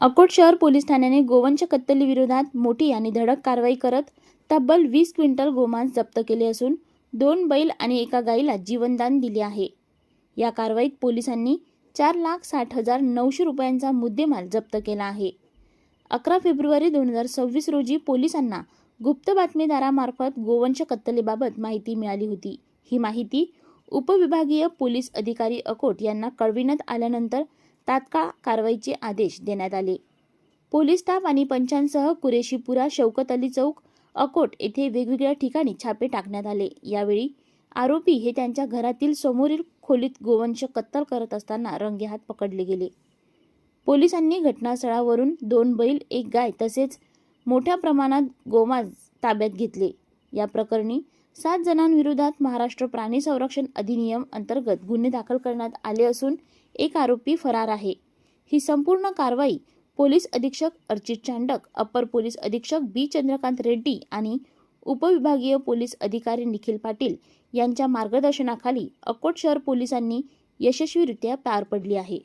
अकोट शहर पोलीस ठाण्याने गोवंश कत्तलीविरोधात मोठी आणि धडक कारवाई करत तब्बल 20 क्विंटल गोमांस जप्त केले असून 2 बैल आणि एका गाईला जीवनदान दिले आहे। या कारवाईत पोलिसांनी 4,60,900 रुपयांचा मुद्देमाल जप्त केला आहे। 11 फेब्रुवारी 2026 रोजी पोलिसांना गुप्त बातमीदारामार्फत गोवंश कत्तलीबाबत माहिती मिळाली होती। ही माहिती उपविभागीय पोलीस अधिकारी अकोट यांना कळविण्यात आल्यानंतर तात्काळ कारवाईचे आदेश देण्यात आले। पोलीस स्टाफ आणि पंचांसह कुरेशीपुरा, शौकत अली चौक, अकोट येथे वेगवेगळ्या ठिकाणी छापे टाकण्यात आले। यावेळी आरोपी हे त्यांच्या घरातील समोरील खोलीत गोवंश कत्तल करत असताना रंगेहात पकडले गेले। पोलिसांनी घटनास्थळावरून 2 बैल, 1 गाय तसेच मोठ्या प्रमाणात गोमांस ताब्यात घेतले। या प्रकरणी 7 जणांविरोधात महाराष्ट्र प्राणी संरक्षण अधिनियम अंतर्गत गुन्हे दाखल करण्यात आले असून एक आरोपी फरार आहे। ही संपूर्ण कारवाई पोलीस अधीक्षक अर्चित चांडक, अपर पोलीस अधीक्षक बी चंद्रकांत रेड्डी आणि उपविभागीय पोलीस अधिकारी निखिल पाटील यांच्या मार्गदर्शनाखाली अकोट शहर पोलिसांनी यशस्वीरित्या पार पडली आहे।